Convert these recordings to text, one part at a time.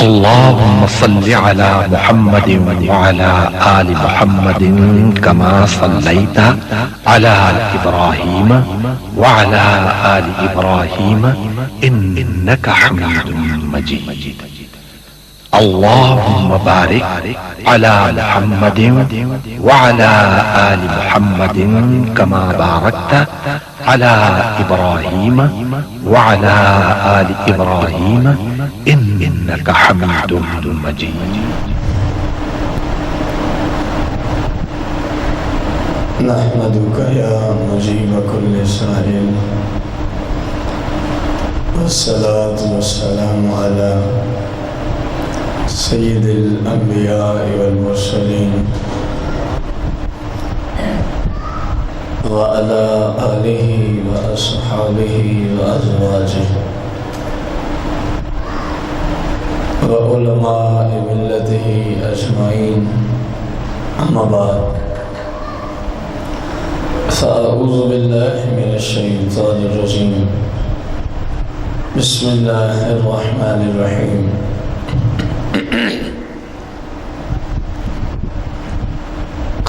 اللهم صل على محمد وعلى آل محمد كما صليت على إبراهيم وعلى آل إبراهيم إنك حميد مجيد. اللهم بارك على محمد وعلى آل محمد كما باركت على إبراهيم وعلى آل إبراهيم إنك حميد مجيد. نحمدك يا مجيب كل سائل، والصلاة والسلام على سيد الأنبياء والمرسلين وعلى آله وأصحابه وأزواجه وعلماء ملته أجمعين. أما بعد، فأعوذ بالله من الشيطان الرجيم. بسم الله الرحمن الرحيم.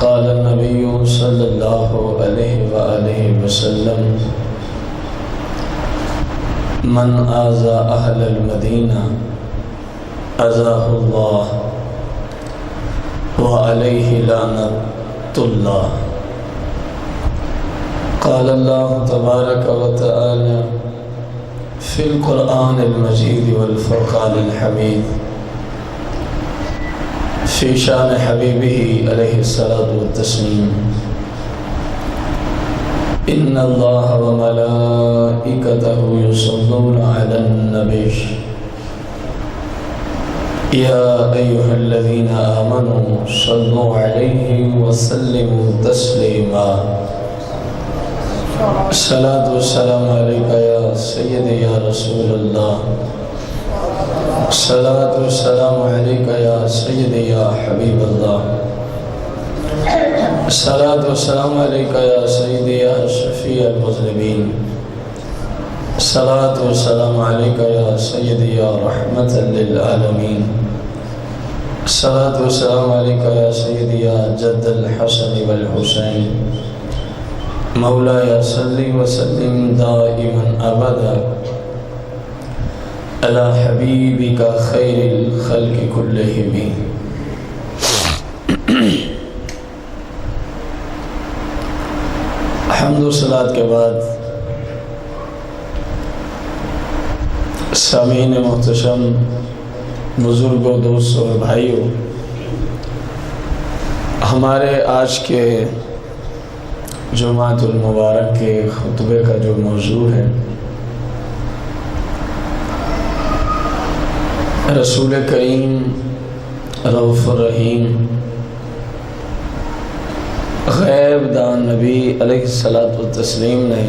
قال النبي صلى الله عليه وآله وسلم: من آذى أهل المدينة أذاه الله وعليه لعنة الله. قال الله تبارك وتعالى في القرآن المجيد والفرقان الحميد في شان حبيبه عليه الصلاة والتسليم: إن الله وملائكته يصلون على النبي يا أيها الذين آمنوا صلوا عليه وسلموا تسليما. الصلاة والسلام عليك يا سيدي يا رسول الله. الصلاة والسلام عليك يا سيدي يا حبيب الله. الصلاة والسلام عليك يا سيدي يا شفيع المذنبين. الصلاة والسلام عليك يا سيدي يا رحمة للعالمين. الصلاة والسلام عليك يا سيدي يا جد الحسن والحسين. مولاي صل وسلم دائما أبدا على حبيبك خير الخلق كلهم. حمد و صلات کے بعد سامعین محتشم، بزرگوں، دوستوں اور بھائیوں، ہمارے آج کے جمعۃ المبارک کے خطبے کا جو موضوع ہے، رسول کریم رؤوف الرحیم غیب دان نبی علیہ الصلاۃ والتسلیم نے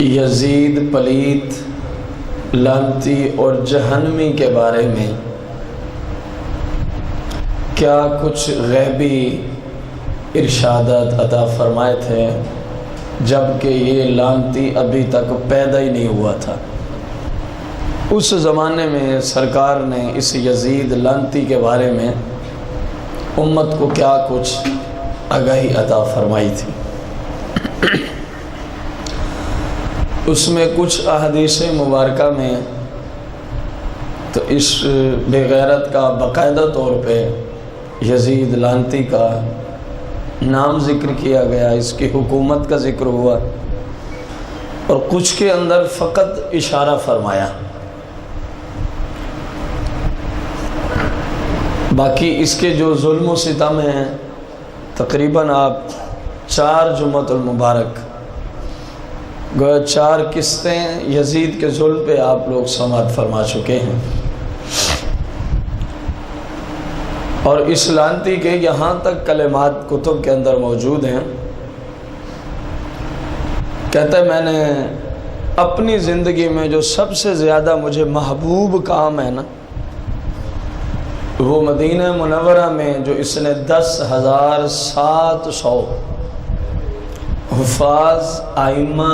یزید پلیت، لعنتی اور جہنمی کے بارے میں کیا کچھ غیبی ارشادات عطا فرمائے تھے، جبکہ یہ لعنتی ابھی تک پیدا ہی نہیں ہوا تھا۔ اس زمانے میں سرکار نے اس یزید لعنتی کے بارے میں امت کو کیا کچھ آگاہی عطا فرمائی تھی۔ اس میں کچھ احادیث مبارکہ میں تو اس بے غیرت کا باقاعدہ طور پہ یزید لعنتی کا نام ذکر کیا گیا، اس کی حکومت کا ذکر ہوا، اور کچھ کے اندر فقط اشارہ فرمایا۔ باقی اس کے جو ظلم و ستم ہیں، تقریباً آپ 4 جمعۃ المبارک، گویا 4 قسطیں یزید کے ظلم پہ آپ لوگ سماعت فرما چکے ہیں، اور اس لعنتی کے یہاں تک کلمات کتب کے اندر موجود ہیں۔ کہتا ہے میں نے اپنی زندگی میں جو سب سے زیادہ مجھے محبوب کام ہے نا، وہ مدینہ منورہ میں جو اس نے 10,700 حفاظ، آئمہ،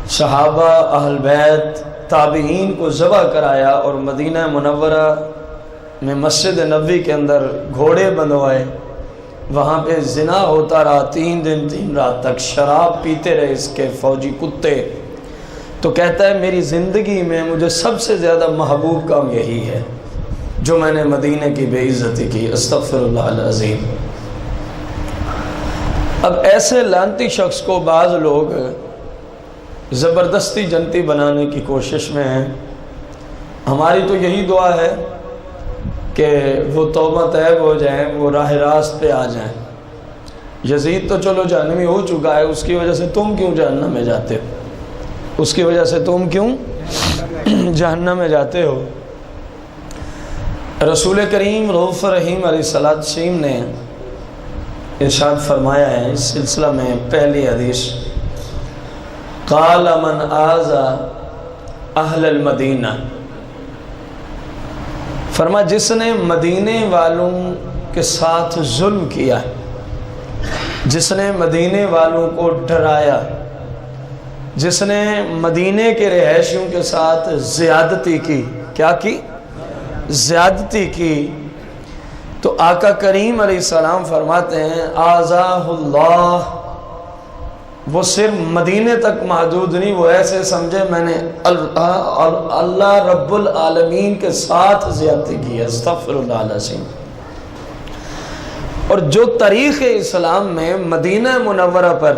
صحابہ، اہل بیت، تابعین کو ذبح کرایا اور مدینہ منورہ میں مسجد نبوی کے اندر گھوڑے بندھوائے، وہاں پہ زنا ہوتا رہا 3 دن 3 رات تک، شراب پیتے رہے اس کے فوجی کتے. تو کہتا ہے میری زندگی میں مجھے سب سے زیادہ محبوب کام یہی ہے جو میں نے مدینہ کی بے عزتی کی. استغفر اللہ العظیم. اب ایسے لعنتی شخص کو بعض لوگ زبردستی جنتی بنانے کی کوشش میں ہیں. ہماری تو یہی دعا ہے کہ وہ توبہ طیب ہو جائیں، وہ راہ راست پہ آ جائیں. یزید تو چلو جہنمی ہو چکا ہے، اس کی وجہ سے تم کیوں جہنم میں جاتے ہو؟ اس کی وجہ سے تم کیوں جہنم میں جاتے ہو؟ رسول کریم رؤوف رحیم علیہ السلام نے ارشاد فرمایا ہے اس سلسلہ میں پہلی حدیث، قال من آذى اہل المدینہ، فرما جس نے مدینے والوں کے ساتھ ظلم کیا، جس نے مدینے والوں کو ڈرایا، جس نے مدینے کے رہائشیوں کے ساتھ زیادتی کی. کیا کی؟ زیادتی کی. تو آقا کریم علیہ السلام فرماتے ہیں آذاہ اللہ، وہ صرف مدینے تک محدود نہیں، وہ ایسے سمجھے میں نے اللہ رب العالمین کے ساتھ زیادتی کی ہے. استغفر اللہ العظیم. اور جو تاریخ اسلام میں مدینہ منورہ پر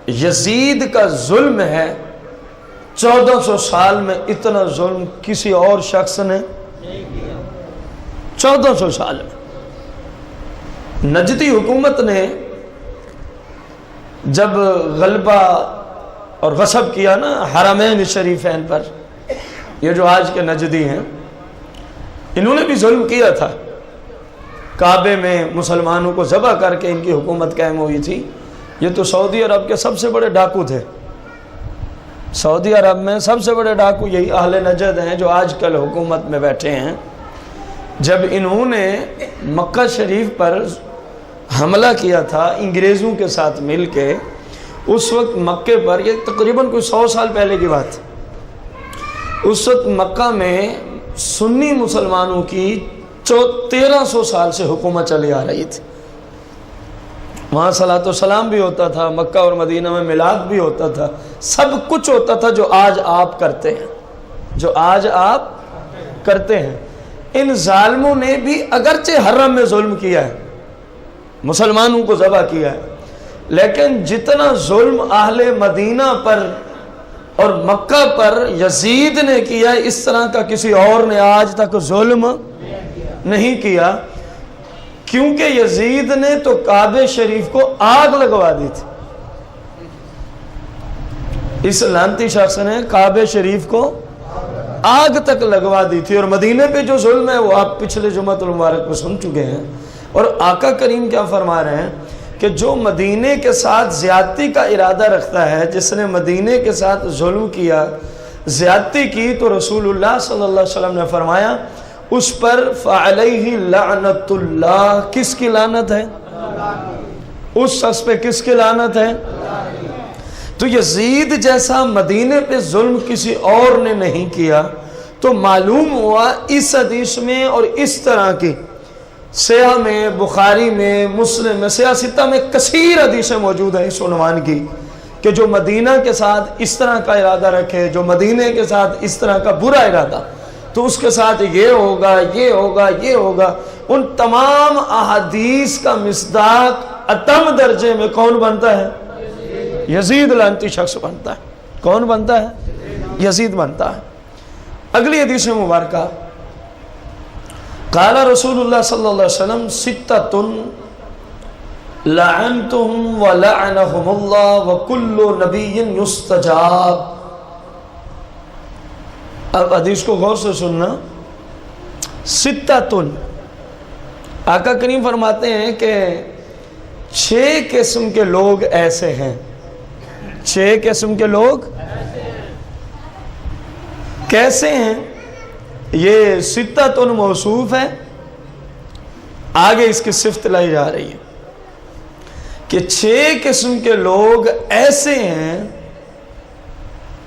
یزید کا ظلم ہے، 1400 سال میں اتنا ظلم کسی اور شخص نے 1400 سال میں. نجدی حکومت نے جب غلبہ اور غصب کیا نا حرمین شریفین پر، یہ جو آج کے نجدی ہیں انہوں نے بھی ظلم کیا تھا. کعبے میں مسلمانوں کو ذبح کر کے ان کی حکومت قائم ہوئی تھی. یہ تو سعودی عرب کے سب سے بڑے ڈاکو تھے. سعودی عرب میں سب سے بڑے ڈاکو یہی اہل نجد ہیں جو آج کل حکومت میں بیٹھے ہیں. جب انہوں نے مکہ شریف پر حملہ کیا تھا انگریزوں کے ساتھ مل کے، اس وقت مکے پر، یہ تقریباً کوئی 100 سال پہلے کی بات، اس وقت مکہ میں سنی مسلمانوں کی 1300 سال سے حکومت چلی آ رہی تھی. وہاں صلاۃ و سلام بھی ہوتا تھا، مکہ اور مدینہ میں میلاد بھی ہوتا تھا، سب کچھ ہوتا تھا جو آج آپ کرتے ہیں، جو آج آپ کرتے ہیں. ان ظالموں نے بھی اگرچہ حرم میں ظلم کیا ہے، مسلمانوں کو ذبح کیا ہے، لیکن جتنا ظلم اہل مدینہ پر اور مکہ پر یزید نے کیا، اس طرح کا کسی اور نے آج تک ظلم نہیں کیا. کیونکہ یزید نے تو کعبہ شریف کو آگ لگوا دی تھی. اس لعنتی شخص نے کعبہ شریف کو آگ تک لگوا دی تھی. اور مدینے پہ جو ظلم ہے وہ آپ پچھلے جمعۃ المبارک میں سن چکے ہیں. اور آقا کریم کیا فرما رہے ہیں کہ جو مدینے کے ساتھ زیادتی کا ارادہ رکھتا ہے، جس نے مدینے کے ساتھ ظلم کیا، زیادتی کی، تو رسول اللہ صلی اللہ علیہ وسلم نے فرمایا اس پر فعلیہ لعنت اللہ. کس کی لعنت ہے؟ اس شخص پہ کس کی لعنت ہے؟ تو یزید جیسا مدینے پہ ظلم کسی اور نے نہیں کیا. تو معلوم ہوا اس حدیث میں اور اس طرح کی صحیح میں، بخاری میں، مسلم میں، صحیح ستہ میں کثیر حدیثیں موجود ہیں اس عنوان کی کہ جو مدینہ کے ساتھ اس طرح کا ارادہ رکھے، جو مدینے کے ساتھ اس طرح کا برا ارادہ، تو اس کے ساتھ یہ ہوگا، یہ ہوگا، یہ ہوگا. ان تمام احادیث کا مصداق اتم درجے میں کون بنتا ہے؟ یزید لعنتی شخص بنتا ہے. کون بنتا ہے؟ یزید بنتا ہے. اگلی حدیث مبارکہ، قال رسول اللہ صلی اللہ علیہ وسلم ستۃ لعنتهم ولعنهم اللہ وکل نبی یستجاب. اب حدیث کو غور سے سننا. ستۃ، آقا کریم فرماتے ہیں کہ 6 قسم کے لوگ ایسے ہیں. 6 قسم کے لوگ کیسے ہیں؟ یہ ستۃ موصوف ہے، آگے اس کی صفت لائی جا رہی ہے کہ 6 قسم کے لوگ ایسے ہیں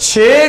6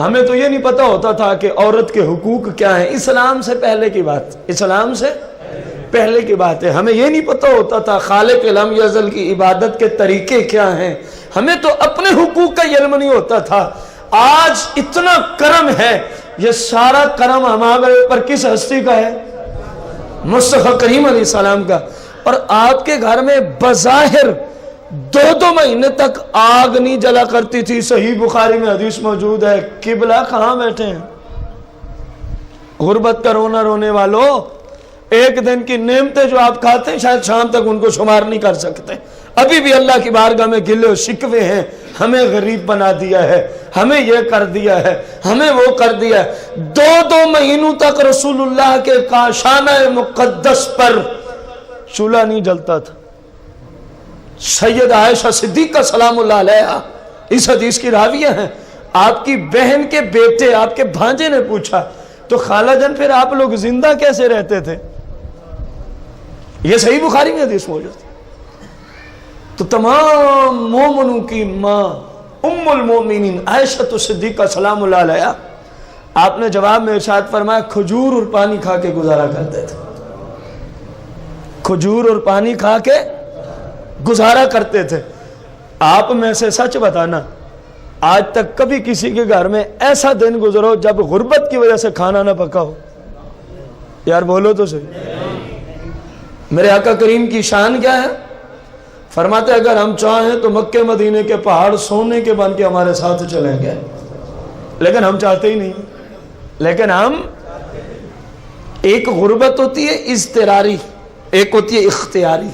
ہمیں تو یہ نہیں پتا ہوتا تھا کہ عورت کے حقوق کیا ہیں، اسلام سے پہلے کی بات، اسلام سے پہلے کی بات ہے. ہمیں یہ نہیں پتا ہوتا تھا خالق لم یزل کی عبادت کے طریقے کیا ہیں، ہمیں تو اپنے حقوق کا علم نہیں ہوتا تھا. آج اتنا کرم ہے، یہ سارا کرم ہمارے اوپر کس ہستی کا ہے؟ مصطفیٰ کریم علیہ السلام کا. اور آپ کے گھر میں بظاہر 2 مہینے تک آگ نہیں جلا کرتی تھی. صحیح بخاری میں حدیث موجود ہے. قبلہ کہاں بیٹھے ہیں؟ غربت کا رونا رونے والوں، ایک دن کی نعمتیں جو آپ کھاتے ہیں شاید شام تک ان کو شمار نہیں کر سکتے. ابھی بھی اللہ کی بارگاہ میں گلے و شکوے ہیں، ہمیں غریب بنا دیا ہے، ہمیں یہ کر دیا ہے، ہمیں وہ کر دیا ہے. 2 مہینوں تک رسول اللہ کے کاشانہ مقدس پر چولہا نہیں جلتا تھا. سید عائشہ صدیقہ سلام اللہ علیہا اس حدیث کی راویہ ہیں. آپ کی بہن کے بیٹے، آپ کے بھانجے نے پوچھا تو خالہ جان پھر آپ لوگ زندہ کیسے رہتے تھے؟ یہ صحیح بخاری میں حدیث موجود ہے. تو تمام مومنوں کی ماں ام المومنین عائشہ صدیقہ سلام اللہ علیہا، آپ نے جواب میں ارشاد فرمایا کھجور اور پانی کھا کے گزارا کرتے تھے. کھجور اور پانی کھا کے گزارا کرتے تھے. آپ میں سے سچ بتانا، آج تک کبھی کسی کے گھر میں ایسا دن گزرو جب غربت کی وجہ سے کھانا نہ پکا ہو؟ یار بولو تو صحیح. میرے آقا کریم کی شان کیا ہے؟ فرماتے اگر ہم چاہیں تو مکے مدینے کے پہاڑ سونے کے بن کے ہمارے ساتھ چلیں گے، لیکن ہم چاہتے ہی نہیں. لیکن ہم، ایک غربت ہوتی ہے اضطراری، ایک ہوتی ہے اختیاری.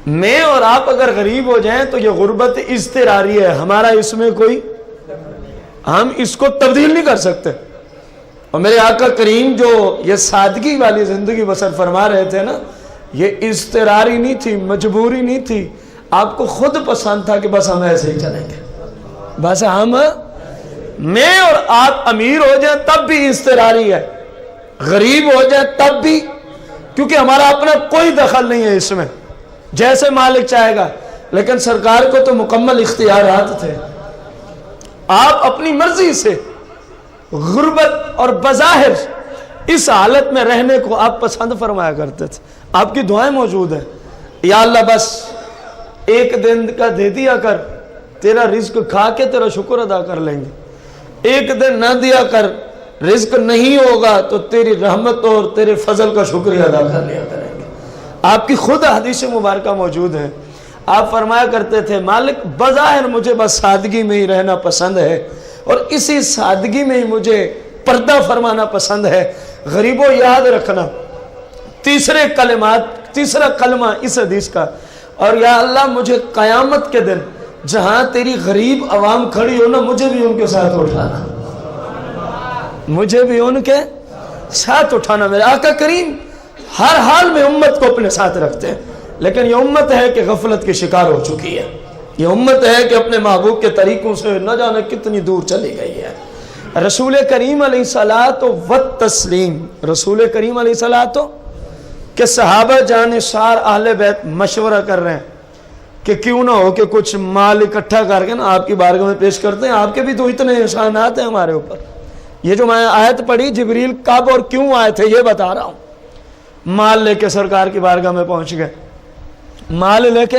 میں اور آپ اگر غریب ہو جائیں تو یہ غربت اضطراری ہے، ہمارا اس میں کوئی، ہم اس کو تبدیل نہیں کر سکتے. اور میرے آقا کریم جو یہ سادگی والی زندگی بسر فرما رہے تھے نا، یہ اضطراری نہیں تھی، مجبوری نہیں تھی. آپ کو خود پسند تھا کہ بس ہم ایسے ہی چلیں گے. بس ہم، میں اور آپ امیر ہو جائیں تب بھی اضطراری ہے، غریب ہو جائیں تب بھی، کیونکہ ہمارا اپنا کوئی دخل نہیں ہے اس میں، جیسے مالک چاہے گا. لیکن سرکار کو تو مکمل اختیارات تھے. آپ اپنی مرضی سے غربت اور بظاہر اس حالت میں رہنے کو آپ پسند فرمایا کرتے تھے. آپ کی دعائیں موجود ہیں، یا اللہ بس ایک دن کا دے دیا کر، تیرا رزق کھا کے تیرا شکر ادا کر لیں گے. ایک دن نہ دیا کر، رزق نہیں ہوگا تو تیری رحمت اور تیرے فضل کا شکریہ ادا کر لیا کریں گے. آپ کی خود حدیث مبارکہ موجود ہے. آپ فرمایا کرتے تھے مالک بظاہر مجھے بس سادگی میں ہی رہنا پسند ہے، اور اسی سادگی میں ہی مجھے پردہ فرمانا پسند ہے. غریبوں یاد رکھنا تیسرا کلمہ اس حدیث کا، اور یا اللہ مجھے قیامت کے دن جہاں تیری غریب عوام کھڑی ہو نا، مجھے بھی ان کے ساتھ اٹھانا، مجھے بھی ان کے ساتھ اٹھانا. میرے آقا کریم ہر حال میں امت کو اپنے ساتھ رکھتے ہیں. لیکن یہ امت ہے کہ غفلت کی شکار ہو چکی ہے. یہ امت ہے کہ اپنے محبوب کے طریقوں سے نہ جانے کتنی دور چلی گئی ہے. رسول کریم علیہ الصلاۃ والتسلیم، رسول کریم علیہ الصلاۃ کہ صحابہ جانثار اہل بیت مشورہ کر رہے ہیں کہ کیوں نہ ہو کہ کچھ مال اکٹھا کر کے نا آپ کی بارگاہ میں پیش کرتے ہیں. آپ کے بھی تو اتنے احسانات ہیں ہمارے اوپر. یہ جو میں آیت پڑھی، جبریل کب اور کیوں آئے تھے یہ بتا رہا ہوں. مال لے کے سرکار کی بارگاہ میں پہنچ گئے، مال لے کے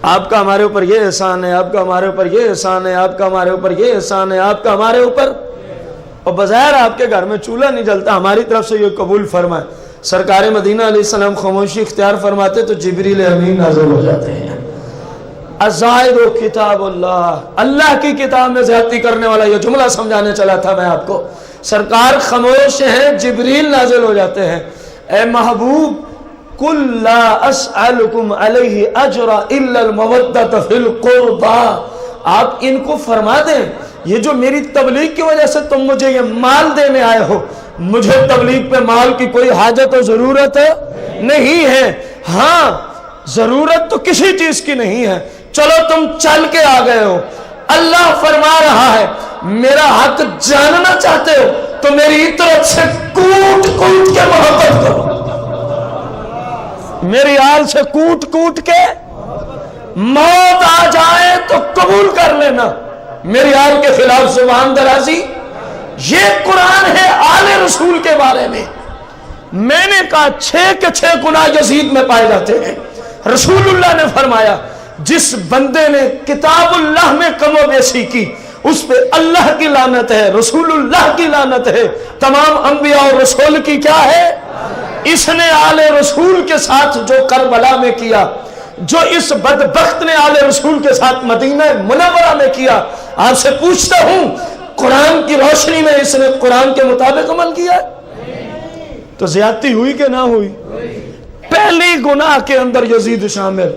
آپ کا ہمارے اوپر یہ احسان ہے، آپ کا ہمارے اوپر یہ احسان ہے، آپ کا ہمارے اوپر یہ احسان ہے، آپ کا ہمارے اوپر. اور بظاہر آپ کے گھر میں چولہا نہیں جلتا، ہماری طرف سے یہ قبول فرمائے. سرکار مدینہ علیہ السلام خاموشی اختیار فرماتے تو جبریل امین نازل ہو جاتے ہیں. الزاہد کتاب اللہ، اللہ کی کتاب میں زیادتی کرنے والا، یہ جملہ سمجھانے چلا تھا میں آپ کو. سرکار خاموش ہیں، جبریل نازل ہو جاتے ہیں. اے محبوب قل لا اسألکم علیہ اجرا الا المودۃ فی القربى، آپ ان کو فرما دیں یہ جو میری تبلیغ کی وجہ سے تم مجھے یہ مال دینے آئے ہو، مجھے تبلیغ پہ مال کی کوئی حاجت و ضرورت نہیں ہے. ہاں ضرورت تو کسی چیز کی نہیں ہے، چلو تم چل کے آ گئے ہو. اللہ فرما رہا ہے میرا حق جاننا چاہتے ہو تو میری طرف سے کوٹ کوٹ کے محبت کرو، میری آل سے کوٹ کوٹ کے. موت آ جائے تو قبول کر لینا، میری آل کے خلاف زبان درازی. یہ قرآن ہے آل رسول کے بارے میں. میں نے کہا 6 کے 6 گناہ یزید میں پائے جاتے ہیں. رسول اللہ نے فرمایا جس بندے نے کتاب اللہ میں کم و بیشی کی اس پہ اللہ کی لعنت ہے, رسول اللہ کی لعنت ہے, تمام انبیاء اور رسول کی کیا ہے. اس نے آل رسول کے ساتھ جو کربلا میں کیا, جو اس بدبخت نے آل رسول کے ساتھ مدینہ منورہ میں کیا, آپ سے پوچھتا ہوں قرآن کی روشنی میں اس نے قرآن کے مطابق عمل کیا ہے؟ تو زیادتی ہوئی کہ نہ ہوئی؟ پہلی گناہ کے اندر یزید شامل,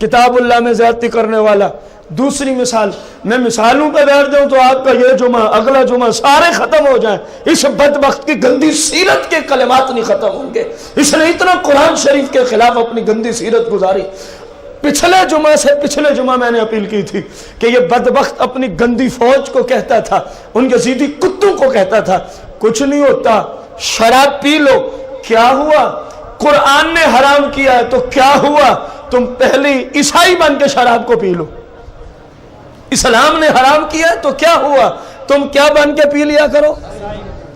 کتاب اللہ میں زیادتی کرنے والا. دوسری مثال, میں مثالوں پہ بیٹھ جاؤں تو آپ کا یہ جمعہ اگلا جمعہ سارے ختم ہو جائیں, اس بدبخت کی گندی سیرت کے کلمات نہیں ختم ہوں گے. اس نے اتنا قرآن شریف کے خلاف اپنی گندی سیرت گزاری. پچھلے جمعہ سے پچھلے جمعہ میں نے اپیل کی تھی کہ یہ بدبخت اپنی گندی فوج کو کہتا تھا, ان یزیدی کتوں کو کہتا تھا کچھ نہیں ہوتا, شراب پی لو. کیا ہوا؟ قرآن نے حرام کیا ہے تو کیا ہوا؟ تم پہلے عیسائی بن کے شراب کو پی لو. اسلام نے حرام کیا ہے تو کیا ہوا؟ تم کیا بن کے پی لیا کرو.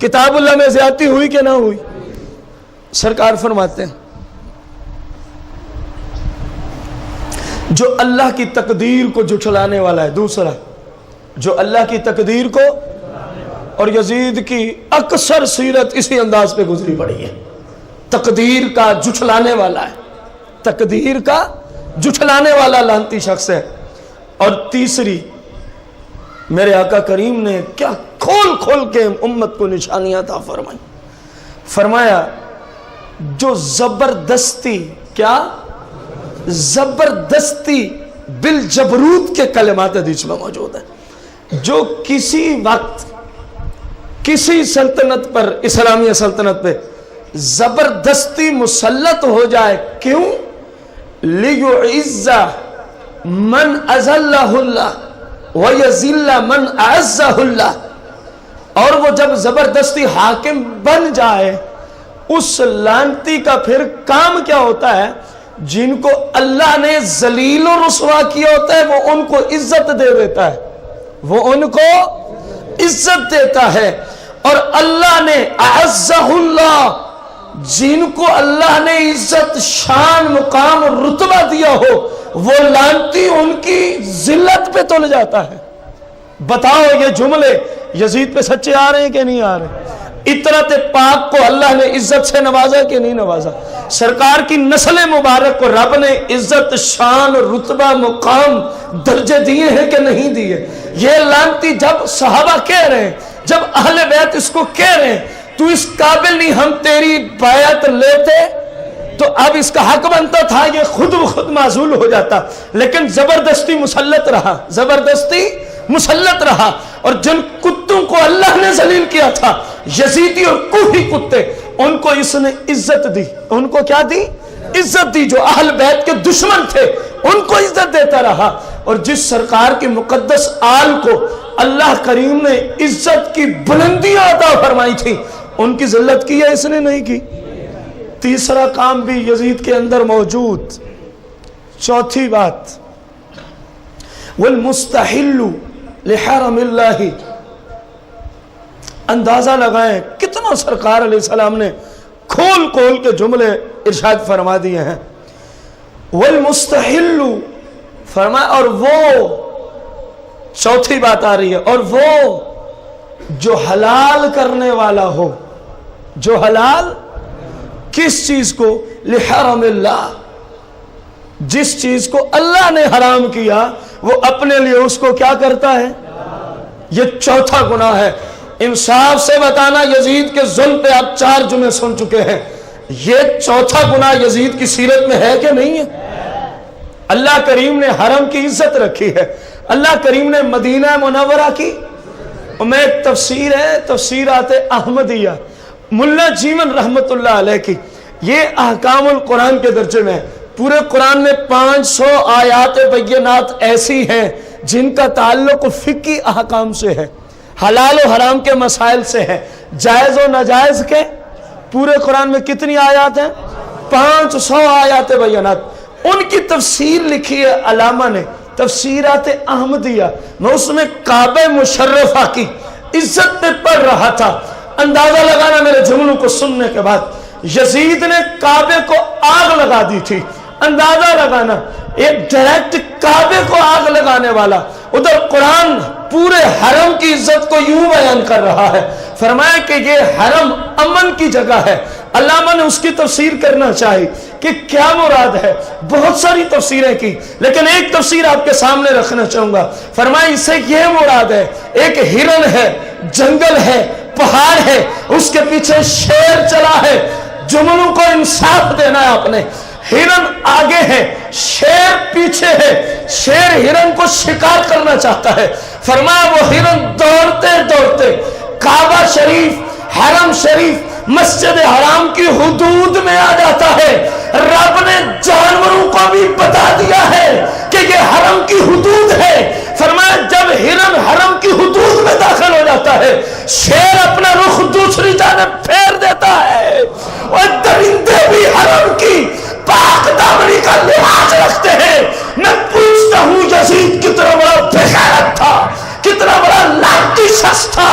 کتاب اللہ میں زیادتی ہوئی کہ نہ ہوئی؟ سرکار فرماتے ہیں جو اللہ کی تقدیر کو جھٹلانے والا ہے. دوسرا, جو اللہ کی تقدیر کو, اور یزید کی اکثر سیرت اسی انداز پہ گزری پڑی ہے, تقدیر کا جھٹلانے والا ہے, تقدیر کا جھٹلانے والا لعنتی شخص ہے. اور تیسری, میرے آقا کریم نے کیا کھول کھول کے امت کو نشانیاں عطا فرمائی. فرمایا جو زبردستی, کیا زبردستی بالجبروت کے کلمات حدیث میں موجود ہیں, جو کسی وقت کسی سلطنت پر, اسلامی سلطنت پہ زبردستی مسلط ہو جائے. کیوں؟ لیعز من اذلہ اللہ ویذل من اعزہ اللہ. اور وہ جب زبردستی حاکم بن جائے, اس لعنتی کا پھر کام کیا ہوتا ہے؟ جن کو اللہ نے ذلیل و رسوا کیا ہوتا ہے وہ ان کو عزت دے دیتا ہے, وہ ان کو عزت دیتا ہے. اور اللہ نے اعزہ اللہ, جن کو اللہ نے عزت, شان, مقام اور رتبہ دیا ہو, وہ لعنتی ان کی ذلت پہ تل جاتا ہے. بتاؤ یہ جملے یزید پہ سچے آ رہے ہیں کہ نہیں آ رہے؟ اطرت پاک کو اللہ نے عزت سے نوازا کہ نہیں نوازا؟ سرکار کی نسل مبارک کو رب نے عزت, شان, رتبہ, مقام, درجے دیے ہیں کہ نہیں دیے؟ یہ لعنتی جب صحابہ کہہ رہے ہیں, جب اہل بیت اس کو کہہ رہے ہیں تو اس قابل نہیں ہم تیری بیعت لیتے, تو اب اس کا حق بنتا تھا یہ خود بخود معزول ہو جاتا, لیکن زبردستی مسلط رہا, زبردستی مسلط رہا. اور جن کتوں کو اللہ نے ذلیل کیا تھا, یزیدی اور کوفی کتے, ان کو اس نے عزت دی. ان کو کیا دی؟ عزت دی. جو اہل بیت کے دشمن تھے ان کو عزت دیتا رہا. اور جس سرکار کی مقدس آل کو اللہ کریم نے عزت کی بلندیاں عطا فرمائی تھی, ان کی ذلت کی ہے اس نے نہیں کی. تیسرا کام بھی یزید کے اندر موجود. چوتھی بات, والمستحل لحرم اللہ. اندازہ لگائیں کتنا سرکار علیہ السلام نے کھول کھول کے جملے ارشاد فرما دیے ہیں. والمستحل فرمایا, اور وہ, چوتھی بات آ رہی ہے, اور وہ جو حلال کرنے والا ہو. جو حلال کس چیز کو؟ لحرم اللہ, جس چیز کو اللہ نے حرام کیا وہ اپنے لیے اس کو کیا کرتا ہے؟ یہ چوتھا گناہ ہے. انصاف سے بتانا, یزید کے ظلم پہ آپ 4 جمعے سن چکے ہیں, یہ چوتھا گناہ یزید کی سیرت میں ہے کہ نہیں ہے؟ اللہ کریم نے حرم کی عزت رکھی ہے, اللہ کریم نے مدینہ منورہ کی. میں ایک تفسیر ہے, تفسیرات احمدیہ, ملا جیون رحمت اللہ علیہ کی, یہ احکام القرآن کے درجے میں ہے. پورے قرآن میں 500 آیات بینات ایسی ہیں جن کا تعلق فقہی احکام سے ہے, حلال و حرام کے مسائل سے ہے, جائز و ناجائز کے. پورے قرآن میں کتنی آیات ہیں؟ 500 آیات بینات. ان کی تفسیر لکھی ہے علامہ نے, تفسیرات احمدیہ، میں اس میں کعبہ مشرفہ کی عزت پہ پڑھ رہا تھا. اندازہ لگانا میرے جملوں کو سننے کے بعد، یزید نے کعبے کو آگ لگا دی تھی. اندازہ لگانا، ایک ڈائریکٹ کعبے کو آگ لگانے والا، ادھر قرآن پورے حرم کی عزت کو یوں بیان کر رہا ہے. فرمایا کہ یہ حرم امن کی جگہ ہے. علامہ نے اس کی تفسیر کرنا چاہی کہ کیا مراد ہے، بہت ساری تفسیریں کی، لیکن ایک تفسیر آپ کے سامنے رکھنا چاہوں گا. فرمایا اس سے یہ مراد ہے، ایک ہرن ہے، جنگل ہے، پہاڑ ہے، اس کے پیچھے شیر چلا ہے. جملوں کو انصاف دینا ہے آپ نے. ہرن آگے ہے، شیر پیچھے ہے. شیر ہرن کو شکار کرنا چاہتا ہے. فرمایا وہ ہرن دوڑتے دوڑتے کعبہ شریف، حرم شریف، مسجد حرام کی حدود میں آ جاتا ہے. رب نے جانوروں کو بھی بتا دیا ہے کہ یہ حرم کی حدود ہے. فرمایا جب ہرن حرم کی حدود میں داخل ہو جاتا ہے، شیر اپنا رخ دوسری جانب پھیر دیتا ہے. اور درندے بھی حرم کی پاک دامنی کا لحاظ رکھتے ہیں. میں پوچھتا ہوں یزید کتنا بڑا بے غیرت تھا، کتنا بڑا لعنتی شخص تھا.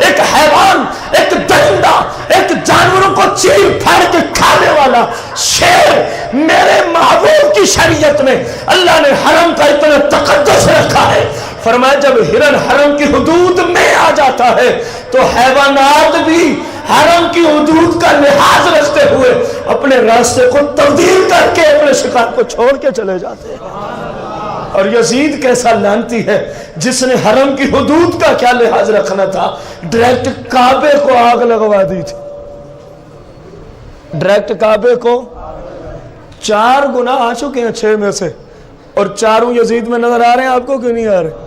ایک حیوان، ایک درندہ، ایک جانوروں کو چیر پھاڑ کے کھانے والا شیر میرے محبوب کی شریعت میں اللہ نے حرم کا اتنا تقدس رکھا ہے. فرمایا جب ہرن حرم کی حدود میں آ جاتا ہے تو حیوانات بھی حرم کی حدود کا لحاظ رکھتے ہوئے اپنے راستے کو تبدیل کر کے اپنے شکار کو چھوڑ کے چلے جاتے ہیں. اور یزید کیسا لعنتی ہے جس نے حرم کی حدود کا کیا لحاظ رکھنا تھا، ڈائریکٹ کعبے کو آگ لگوا دی تھی. ڈائریکٹ کعبے کو 4 گناہ آ چکے ہیں 6 میں سے، اور 4 یزید میں نظر آ رہے ہیں آپ کو، کیوں نہیں آ رہے؟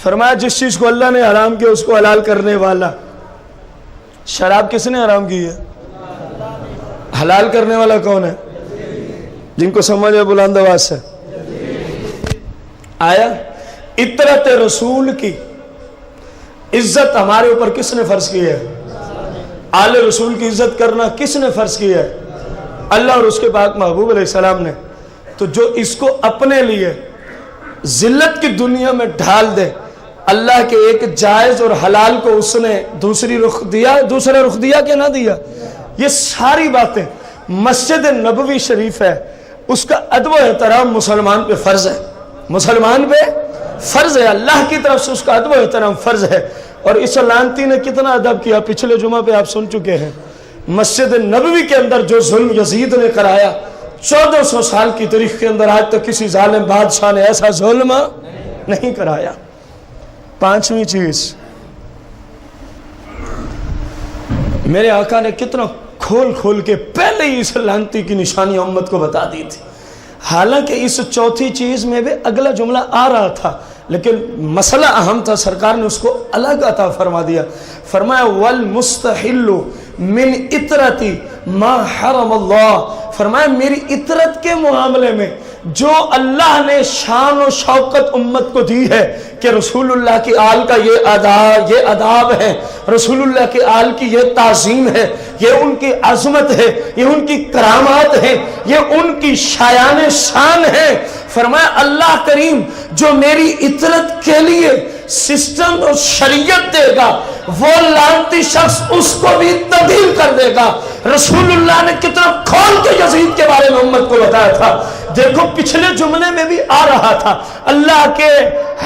فرمایا جس چیز کو اللہ نے حرام کیا اس کو حلال کرنے والا. شراب کس نے حرام کی ہے؟ حلال کرنے والا کون ہے؟ جن کو سمجھ ہے بلند آواز سے. آیا اطرت رسول کی عزت ہمارے اوپر کس نے فرض کی ہے؟ آل رسول کی عزت کرنا کس نے فرض کی ہے؟ اللہ اور اس کے پاک محبوب علیہ السلام نے. تو جو اس کو اپنے لیے ذلت کی دنیا میں ڈھال دے، اللہ کے ایک جائز اور حلال کو اس نے دوسرا رخ دیا کہ نہ دیا. یہ ساری باتیں، مسجد نبوی شریف ہے، اس کا ادب و احترام مسلمان پہ فرض ہے. مسلمان پہ فرض ہے، اللہ کی طرف سے اس کا ادب و احترام فرض ہے. اور اس لعنتی نے کتنا ادب کیا، پچھلے جمعہ پہ آپ سن چکے ہیں. مسجد نبوی کے اندر جو ظلم یزید نے کرایا 1400 سال کی تاریخ کے اندر آج تک کسی ظالم بادشاہ نے ایسا ظلم نہیں کرایا. 5ویں چیز، میرے آقا نے کتنا کھول کھول کے پہلے ہی اس لعنتی کی نشانی امت کو بتا دی تھی. حالانکہ اس 4تھی چیز میں بھی اگلا جملہ آ رہا تھا، لیکن مسئلہ اہم تھا، سرکار نے اس کو الگ عطا فرما دیا. فرمایا والمستحل من اطرتی ما حرم اللہ. فرمایا میری اطرت کے معاملے میں جو اللہ نے شان و شوکت امت کو دی ہے کہ رسول اللہ کی آل کا یہ اداب ہے، رسول اللہ کی آل کی یہ تعظیم ہے، یہ ان کی عظمت ہے، یہ ان کی کرامات ہے، یہ ان کی شایان شان ہے. فرمایا اللہ کریم جو میری اطرت کے لیے سسٹم اور شریعت دے گا، وہ لعنتی شخص اس کو بھی تبدیل کر دے گا. رسول اللہ نے کتنا کھول کے یزید کے بارے میں امت کو بتایا تھا. دیکھو پچھلے جملے میں بھی آ رہا تھا اللہ کے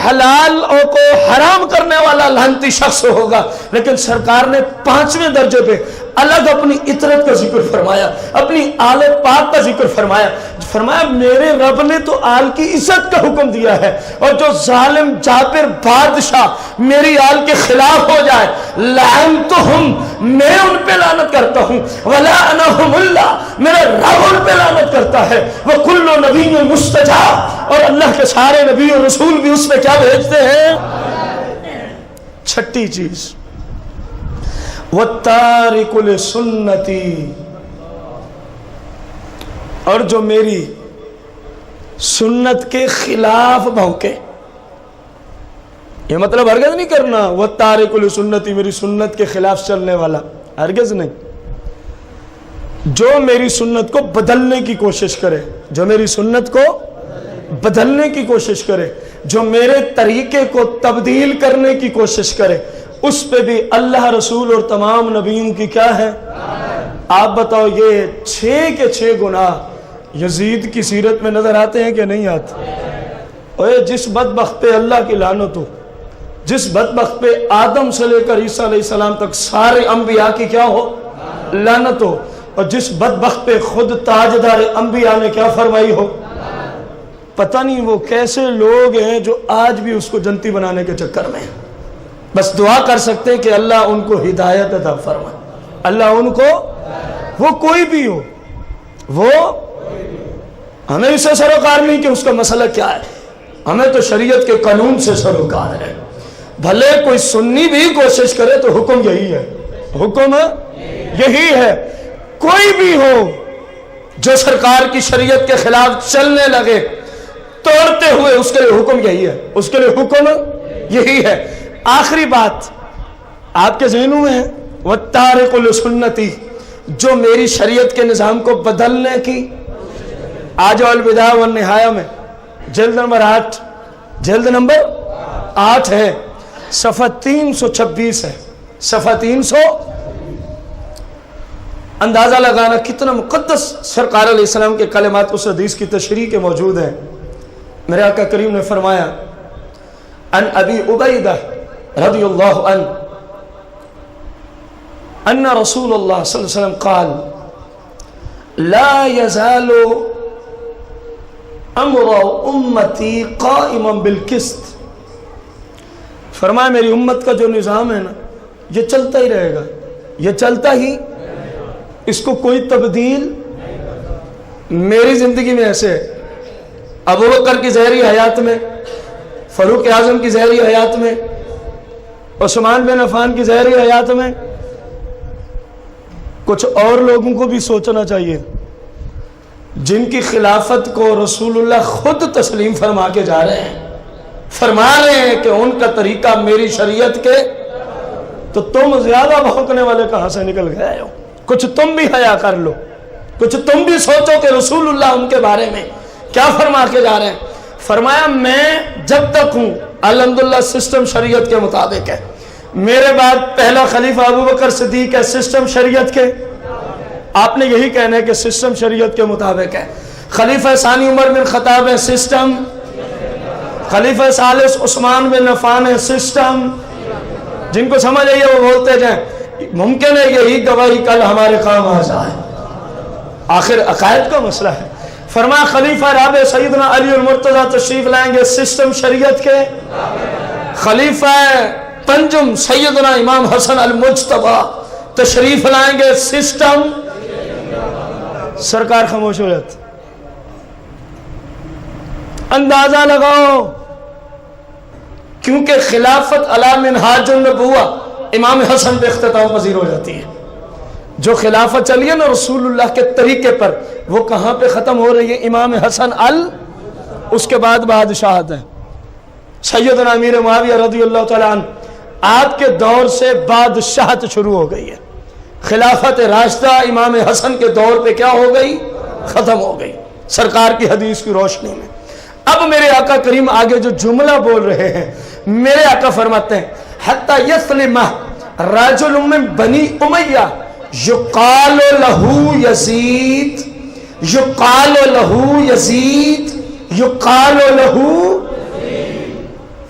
حلال کو حرام کرنے والا لعنتی شخص ہوگا، لیکن سرکار نے 5ویں درجے پہ الگ اپنی اطرت کا ذکر فرمایا، اپنی آل پاک کا ذکر فرمایا. فرمایا میرے رب نے تو آل کی عزت کا حکم دیا ہے، اور جو ظالم جابر بادشاہ میری آل کے خلاف ہو جائے لعنتہم، میں ان پہ لعنت کرتا ہوں، ولعنہم اللہ، میرا رب ان پہ لعنت کرتا ہے. وکل نبی مستجاب، اور اللہ کے سارے نبی اور رسول بھی اس میں کیا بھیجتے ہیں. 6ٹھی چیز وَالتَّارِكُ لِسُنَّتِي، اور جو میری سنت کے خلاف بھونکے. یہ مطلب ہرگز نہیں کرنا وَالتَّارِكُ لِسُنَّتِي میری سنت کے خلاف چلنے والا، ہرگز نہیں. جو میری سنت کو بدلنے کی کوشش کرے، جو میری سنت کو بدلنے کی کوشش کرے، جو میرے طریقے کو تبدیل کرنے کی کوشش کرے، اس پہ بھی اللہ رسول اور تمام نبیوں کی کیا ہے؟ آپ بتاؤ یہ 6 کے 6 گناہ یزید کی سیرت میں نظر آتے ہیں کہ نہیں آتے؟ اور جس بدبخت پہ اللہ کی لعنت ہو، جس بدبخت پہ آدم سے لے کر عیسیٰ علیہ السلام تک سارے انبیاء کی کیا ہو؟ لعنت ہو، اور جس بدبخت پہ خود تاجدار انبیاء نے کیا فرمائی ہو؟ پتہ نہیں وہ کیسے لوگ ہیں جو آج بھی اس کو جنتی بنانے کے چکر میں ہیں۔ بس دعا کر سکتے ہیں کہ اللہ ان کو ہدایت عطا فرمائے، اللہ ان کو، وہ کوئی بھی ہو، وہ ہمیں اسے سروکار نہیں کہ اس کا مسئلہ کیا ہے، ہمیں تو شریعت کے قانون سے سروکار ہے۔ بھلے کوئی سنی بھی کوشش کرے تو حکم یہی ہے، حکم یہی ہے۔ کوئی بھی ہو جو سرکار کی شریعت کے خلاف چلنے لگے توڑتے ہوئے، اس کے لیے حکم یہی ہے، اس کے لیے حکم یہی ہے۔ آخری بات آپ کے ذہنوں میں ہے، وَالتَّارِقُ لِسُنَّتِي، جو میری شریعت کے نظام کو بدلنے کی، آج الوداع والنہایہ میں جلد نمبر 8 ہے، صفحہ 326 ہے، صفحہ 300۔ اندازہ لگانا کتنا مقدس سرکار علیہ السلام کے کلمات اس حدیث کی تشریح کے موجود ہیں۔ میرے آقا کریم نے فرمایا، ان ابی عبیدہ رضی اللہ عنہ ان رسول اللہ صلی اللہ علیہ وسلم قال لا يزال امر امتی قائما بالقسط، فرمایا میری امت کا جو نظام ہے نا یہ چلتا ہی رہے گا، یہ چلتا ہی، اس کو کوئی تبدیل میری زندگی میں ایسے ہے، ابوبکر کی ظاہری حیات میں، فاروق اعظم کی ظاہری حیات میں، عثمان بن عفان کی ظاہری حیات میں، کچھ اور لوگوں کو بھی سوچنا چاہیے جن کی خلافت کو رسول اللہ خود تسلیم فرما کے جا رہے ہیں، فرما رہے ہیں کہ ان کا طریقہ میری شریعت کے، تو تم زیادہ بھونکنے والے کہاں سے نکل گئے ہو؟ کچھ تم بھی حیا کر لو، کچھ تم بھی سوچو کہ رسول اللہ ان کے بارے میں کیا فرما کے جا رہے ہیں۔ فرمایا میں جب تک ہوں الحمدللہ سسٹم شریعت کے مطابق ہے، میرے بعد پہلا خلیفہ ابوبکر صدیق ہے، سسٹم شریعت کے، آپ نے یہی کہنا ہے کہ سسٹم شریعت کے مطابق ہے، خلیفہ ثانی عمر بن خطاب ہے، سسٹم، خلیفہ ثالث عثمان بن عفان ہے، سسٹم، جن کو سمجھ آئیے وہ بولتے جائیں، ممکن ہے یہی گواہی کل ہمارے کام آ جائے، آخر عقائد کا مسئلہ ہے۔ فرمایا خلیفہ رابع سیدنا علی المرتضیٰ تشریف لائیں گے سسٹم شریعت کے، خلیفہ پنجم سیدنا امام حسن المجتبیٰ تشریف لائیں گے سسٹم، سرکار خاموش ہو جاتی۔ اندازہ لگاؤ، کیونکہ خلافت علی منہاج النبوہ امام حسن پہ اختتام پذیر ہو جاتی ہے۔ جو خلافت چلی ہے نا رسول اللہ کے طریقے پر، وہ کہاں پہ ختم ہو رہی ہے؟ امام حسن اس کے بعد بادشاہت ہے سیدنا امیر معاویہ رضی اللہ تعالیٰ عنہ، آپ کے دور سے بادشاہت شروع ہو گئی ہے، خلافت راشدہ امام حسن کے دور پہ کیا ہو گئی؟ ختم ہو گئی، سرکار کی حدیث کی روشنی میں۔ اب میرے آقا کریم آگے جو جملہ بول رہے ہیں، میرے آقا فرماتے ہیں حتی یسلم رجل من بنی امیہ یقال لہو یزید، یقال لہو یزید، یقال لہو،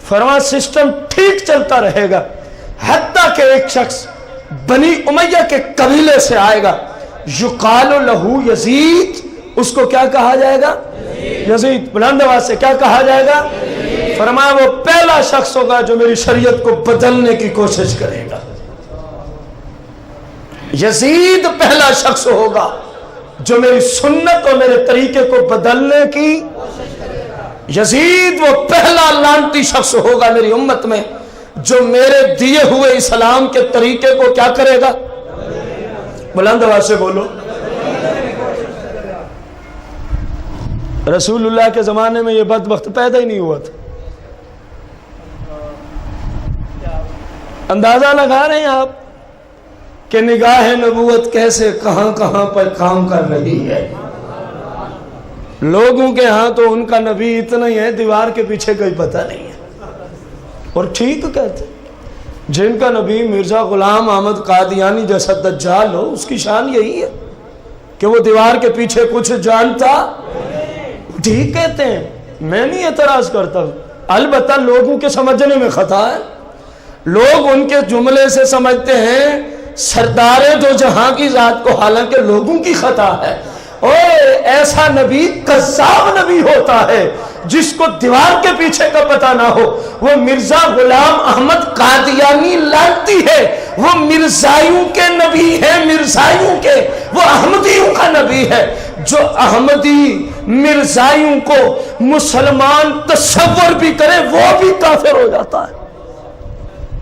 فرما سسٹم ٹھیک چلتا رہے گا حتیٰ کہ ایک شخص بنی امیہ کے قبیلے سے آئے گا، یقال لہو یزید، اس کو کیا کہا جائے گا؟ یزید، بلند آواز سے کیا کہا جائے گا؟ فرمایا وہ پہلا شخص ہوگا جو میری شریعت کو بدلنے کی کوشش کرے گا، یزید پہلا شخص ہوگا جو میری سنت اور میرے طریقے کو بدلنے کی، یزید وہ پہلا لعنتی شخص ہوگا میری امت میں جو میرے دیے ہوئے اسلام کے طریقے کو کیا کرے گا؟ بلند آواز سے بولو۔ رسول اللہ کے زمانے میں یہ بدبخت پیدا ہی نہیں ہوا تھا، اندازہ لگا رہے ہیں آپ کہ نگاہ نبوت کیسے کہاں کہاں پر کام کر رہی ہے۔ لوگوں کے ہاں تو ان کا نبی اتنا ہی ہے، دیوار کے پیچھے کوئی پتہ نہیں ہے، اور ٹھیک کہتے ہیں۔ جن کا نبی مرزا غلام احمد قادیانی جیسا دجال ہو، اس کی شان یہی ہے کہ وہ دیوار کے پیچھے کچھ جانتا، ٹھیک کہتے ہیں، میں نہیں اعتراض کرتا ہوں، البتہ لوگوں کے سمجھنے میں خطا ہے۔ لوگ ان کے جملے سے سمجھتے ہیں سردار دو جہاں کی ذات کو، حالانکہ لوگوں کی خطا ہے۔ اوے ایسا نبی کذاب نبی ہوتا ہے جس کو دیوار کے پیچھے کا پتہ نہ ہو۔ وہ مرزا غلام احمد قادیانی لانتی ہے، وہ مرزائیوں کے نبی ہے، مرزائیوں کے، وہ احمدیوں کا نبی ہے۔ جو احمدی مرزائیوں کو مسلمان تصور بھی کرے وہ بھی کافر ہو جاتا ہے،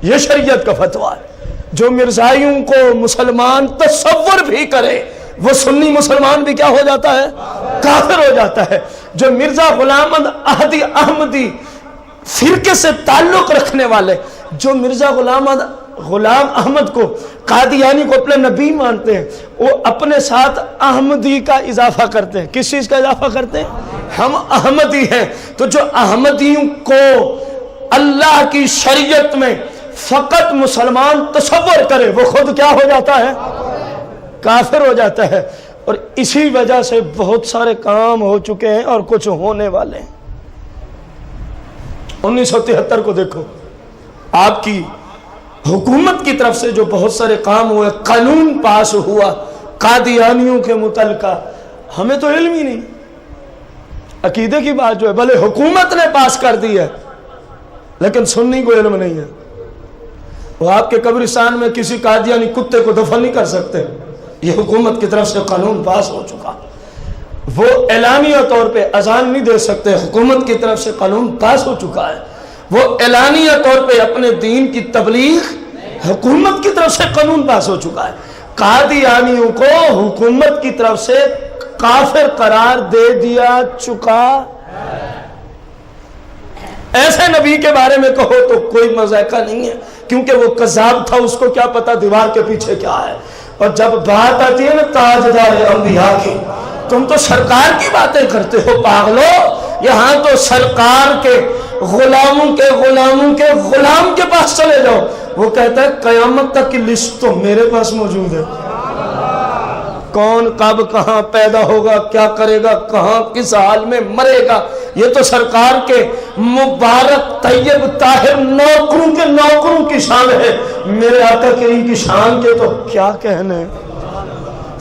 یہ شریعت کا فتویٰ ہے۔ جو مرزائیوں کو مسلمان تصور بھی کرے وہ سنی مسلمان بھی کیا ہو جاتا ہے؟ کافر ہو جاتا ہے۔ جو مرزا غلام احمدی فرقے سے تعلق رکھنے والے، جو مرزا غلام احمد کو قادیانی کو اپنے نبی مانتے ہیں، وہ اپنے ساتھ احمدی کا اضافہ کرتے ہیں۔ کس چیز کا اضافہ کرتے ہیں؟ ہم احمدی ہیں۔ تو جو احمدیوں کو اللہ کی شریعت میں فقط مسلمان تصور کرے وہ خود کیا ہو جاتا ہے؟ کافر ہو جاتا ہے۔ اور اسی وجہ سے بہت سارے کام ہو چکے ہیں اور کچھ ہونے والے ہیں۔ 1973 کو دیکھو، آپ کی حکومت کی طرف سے جو بہت سارے کام ہوئے، قانون پاس ہوا قادیانیوں کے متعلقہ، ہمیں تو علم ہی نہیں، عقیدے کی بات جو ہے بھلے حکومت نے پاس کر دی ہے لیکن سنی کو علم نہیں ہے۔ وہ آپ کے قبرستان میں کسی قادیانی کتے کو دفن نہیں کر سکتے، یہ حکومت کی طرف سے قانون پاس ہو چکا۔ وہ اعلانیہ طور پہ اذان نہیں دے سکتے، حکومت کی طرف سے قانون پاس ہو چکا ہے۔ وہ اعلانیہ طور پہ اپنے دین کی تبلیغ، حکومت کی طرف سے قانون پاس ہو چکا ہے۔ قادیانیوں کو حکومت کی طرف سے کافر قرار دے دیا چکا۔ ایسے نبی کے بارے میں کہو تو کوئی مذائقہ نہیں ہے، کیونکہ وہ کذاب تھا، اس کو کیا پتا دیوار کے پیچھے کیا ہے۔ اور جب بات آتی ہے نا تاجدار انبیاء کی، تم تو سرکار کی باتیں کرتے ہو پاگلو، یہاں تو سرکار کے غلاموں کے غلاموں کے غلام کے پاس چلے جاؤ، وہ کہتا ہے قیامت تک کی لسٹ تو میرے پاس موجود ہے، کون کب کہاں پیدا ہوگا، کیا کرے گا، کہاں کس حال میں مرے گا، یہ تو سرکار کے مبارک طیب طاہر نوکروں کی شان ہے، میرے آقا کریم کی شان کے تو کیا کہنے۔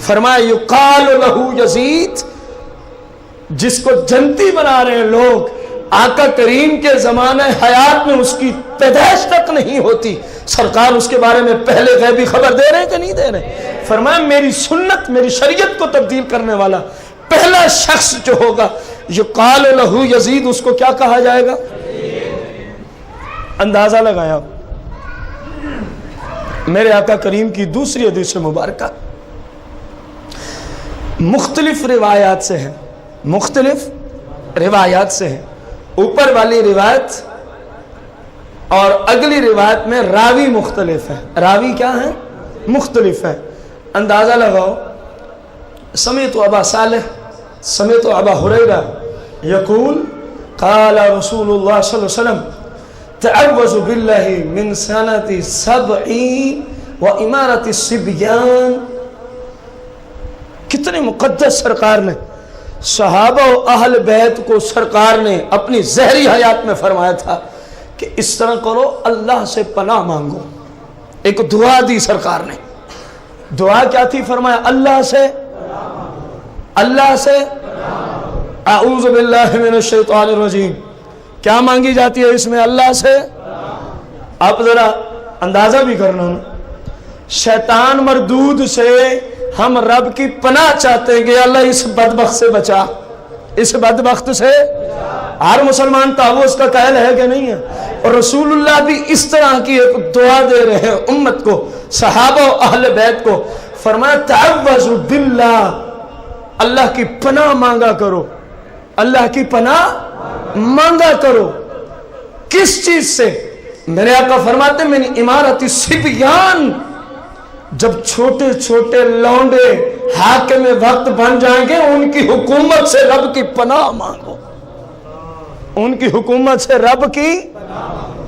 فرمایا یقال لہو یزید، جس کو جنتی بنا رہے ہیں لوگ، آقا کریم کے زمانہ حیات میں اس کی پیدائش تک نہیں ہوتی، سرکار اس کے بارے میں پہلے غیبی خبر دے رہے ہیں کہ نہیں دے رہے؟ فرمایا میری سنت، میری شریعت کو تبدیل کرنے والا پہلا شخص جو ہوگا یقال لہو یزید، اس کو کیا کہا جائے گا؟ اندازہ لگایا میرے آقا کریم کی دوسری حدیث مبارکہ مختلف روایات سے ہے، مختلف روایات سے ہے، اوپر والی روایت اور اگلی روایت میں راوی مختلف ہے، راوی کیا ہے؟ مختلف ہے۔ اندازہ لگاؤ، سمعت ابا صالح سمعت ابا ہریرہ یقول قال رسول اللہ صلی اللہ علیہ وسلم تعوذ باللہ من سنۃ 70 و امارۃ الصبیان۔ کتنے مقدس سرکار نے صحابہ و اہل بیت کو سرکار نے اپنی زہری حیات میں فرمایا تھا کہ اس طرح کرو، اللہ سے پناہ مانگو۔ ایک دعا دی سرکار نے، دعا کیا تھی؟ فرمایا اللہ سے اعوذ باللہ من الشیطان الرجیم۔ کیا مانگی جاتی ہے اس میں؟ اللہ سے۔ آپ ذرا اندازہ بھی کرنا، شیطان مردود سے ہم رب کی پناہ چاہتے ہیں کہ اللہ اس بدبخت سے بچا، اس بدبخت سے۔ ہر مسلمان تعوذ کا قائل ہے کہ نہیں ہے؟ اور رسول اللہ بھی اس طرح کی ایک دعا دے رہے ہیں امت کو، صحابہ و اہل بیت کو۔ فرمایا تعوذ باللہ، اللہ کی پناہ مانگا کرو، اللہ کی پناہ مانگا کرو۔ کس چیز سے؟ میرے آقا فرماتے ہیں من امارت الصبیان، جب چھوٹے چھوٹے لونڈے حاکم وقت بن جائیں گے، ان کی حکومت سے رب کی پناہ مانگو، ان کی حکومت سے رب کی۔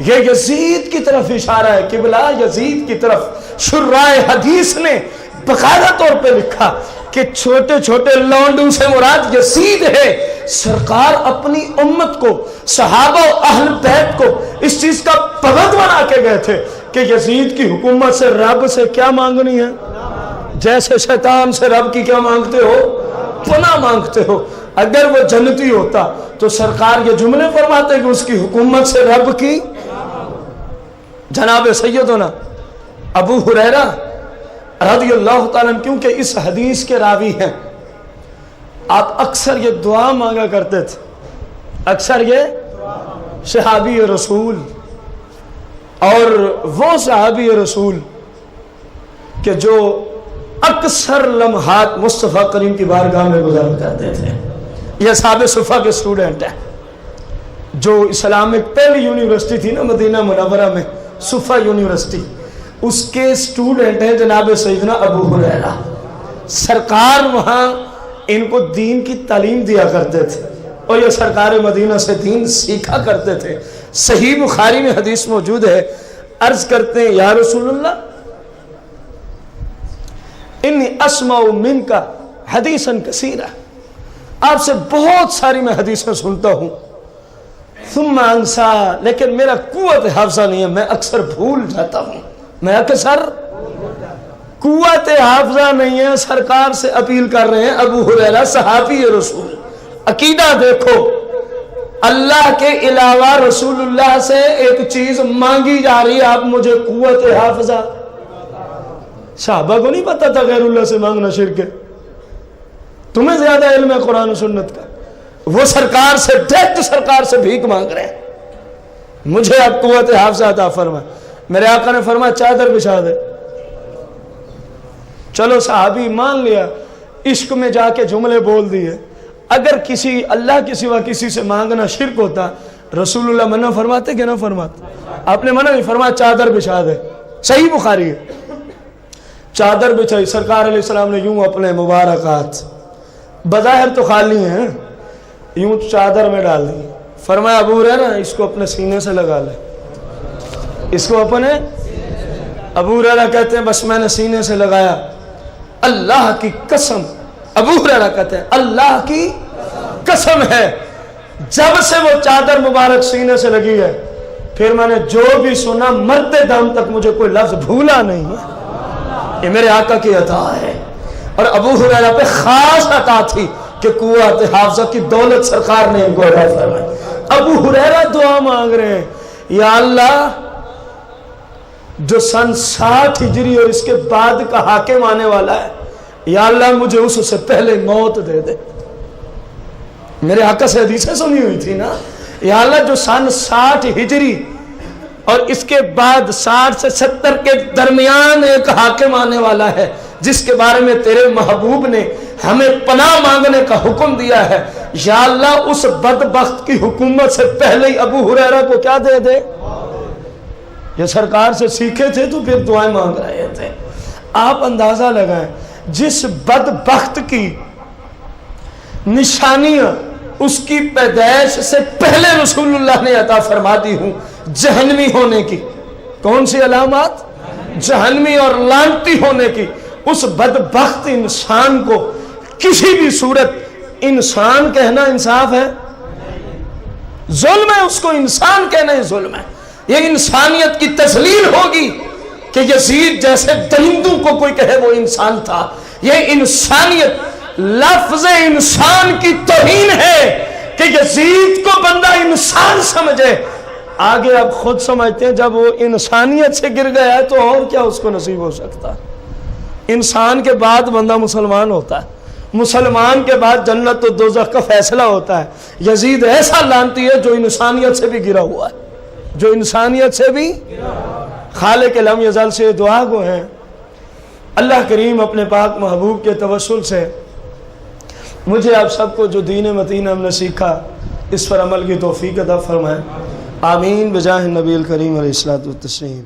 یہ یزید کی طرف اشارہ ہے، قبلہ یزید کی طرف۔ شراح حدیث نے باقاعدہ طور پہ لکھا کہ چھوٹے چھوٹے لونڈوں سے مراد یزید ہے۔ سرکار اپنی امت کو، صحابہ و اہل بیت کو اس چیز کا پابند بنا کے گئے تھے کہ یزید کی حکومت سے رب سے کیا مانگنی ہے؟ جیسے شیطان سے رب کی کیا مانگتے ہو؟ پناہ مانگتے ہو۔ اگر وہ جنتی ہوتا تو سرکار یہ جملے فرماتے کہ اس کی حکومت سے رب کی۔ جناب سیدنا ابو ہریرہ رضی اللہ تعالیٰ عنہ کیونکہ اس حدیث کے راوی ہیں، آپ اکثر یہ دعا مانگا کرتے تھے، اکثر یہ صحابی رسول، اور وہ صحابی رسول کہ جو اکثر لمحات مصطفیٰ کریم کی بارگاہ میں گزارا کرتے تھے۔ یہ اصحاب صفہ کے اسٹوڈنٹ ہیں، جو اسلامک پہلی یونیورسٹی تھی نا مدینہ منورہ میں، صفہ یونیورسٹی، اس کے اسٹوڈنٹ ہیں جناب سیدنا ابو ہریرہ۔ سرکار وہاں ان کو دین کی تعلیم دیا کرتے تھے، اور یہ سرکار مدینہ سے دین سیکھا کرتے تھے۔ صحیح بخاری میں حدیث موجود ہے، عرض کرتے ہیں یا رسول اللہ انی اسمع منک حدیثا کثیرا، آپ سے بہت ساری میں حدیثیں سنتا ہوں، ثم انسا، لیکن میرا قوت حافظہ نہیں ہے، میں اکثر بھول جاتا ہوں، میں اکثر قوت حافظہ نہیں ہے۔ سرکار سے اپیل کر رہے ہیں ابو ہریرہ صحابی رسول، عقیدہ دیکھو، اللہ کے علاوہ رسول اللہ سے ایک چیز مانگی جا رہی ہے، آپ مجھے قوت حافظہ۔ صحابہ کو نہیں پتا تھا غیر اللہ سے مانگنا شرک ہے، تمہیں زیادہ علم ہے قرآن و سنت کا۔ وہ سرکار سے ڈائریکٹ سرکار سے بھیک مانگ رہے ہیں، مجھے اب قوت حافظہ عطا فرما۔ میرے آقا نے فرمایا چادر بچھا دے۔ چلو صحابی مان لیا، عشق میں جا کے جملے بول دیے۔ اگر کسی اللہ کے سوا کسی سے مانگنا شرک ہوتا، رسول اللہ منع فرماتے کہ نہ فرماتے؟ آپ نے منع نہیں فرمایا، چادر بچھا دے۔ صحیح بخاری ہے۔ چادر بچھائی، سرکار علیہ السلام نے یوں اپنے مبارک ہاتھ بظاہر تو خالی ہیں، یوں چادر میں ڈال دی، فرمایا ابو ہریرہ اس کو اپنے سینے سے لگا لے، اس کو اپنے۔ ابو ہریرہ کہتے ہیں بس میں نے سینے سے لگایا، اللہ کی قسم، ابو ہریرہ کہتے ہیں اللہ کی قسم ہے، جب سے وہ چادر مبارک سینے سے لگی ہے پھر میں نے جو بھی سنا مرتے دم تک مجھے کوئی لفظ بھولا نہیں ہے۔ یہ میرے آقا کی عطا ہے، اور ابو ہریرہ پہ خاص عطا تھی کہ قوت حافظہ کی دولت سرکار نے ان کو عطا فرمائی۔ ابو ہریرہ دعا مانگ رہے ہیں، یا اللہ جو سن 60 ہجری اور اس کے بعد کا حاکم آنے والا ہے، یا اللہ مجھے اس سے پہلے موت دے دے۔ میرے آقا سے حدیثیں سنی ہوئی تھی نا، یا اللہ جو سن 60 ہجری اور اس کے بعد 60 سے 70 کے درمیان ایک حاکم آنے والا ہے، جس کے بارے میں تیرے محبوب نے ہمیں پناہ مانگنے کا حکم دیا ہے، یا اللہ اس بدبخت کی حکومت سے پہلے ہی ابو ہریرہ کو کیا دے دے۔ یہ سرکار سے سیکھے تھے تو پھر دعائیں مانگ رہے تھے۔ آپ اندازہ لگائیں جس بدبخت کی نشانیاں اس کی پیدائش سے پہلے رسول اللہ نے عطا فرما دی ہوں، جہنمی ہونے کی، کون سی علامات؟ جہنمی اور لعنتی ہونے کی۔ اس بدبخت انسان کو کسی بھی صورت انسان کہنا انصاف ہے؟ ظلم ہے، اس کو انسان کہنا ہی ظلم ہے۔ یہ انسانیت کی تذلیل ہوگی کہ یزید جیسے درندوں کو کوئی کہے وہ انسان تھا۔ یہ انسانیت، لفظ انسان کی توہین ہے کہ یزید کو بندہ انسان سمجھے۔ آگے آپ خود سمجھتے ہیں جب وہ انسانیت سے گر گیا ہے تو اور کیا اس کو نصیب ہو سکتا؟ انسان کے بعد بندہ مسلمان ہوتا ہے، مسلمان کے بعد جنت و دوزخ کا فیصلہ ہوتا ہے۔ یزید ایسا لعنتی ہے جو انسانیت سے بھی گرا ہوا ہے، جو انسانیت سے بھی۔ خالق لم یزل سے دعا گو ہیں، اللہ کریم اپنے پاک محبوب کے توسل سے مجھے آپ سب کو جو دین متین ہم نے سیکھا اس پر عمل کی توفیق عطا فرمائے۔ آمین بجاہ النبی الکریم علیہ الصلوۃ والتسلیم۔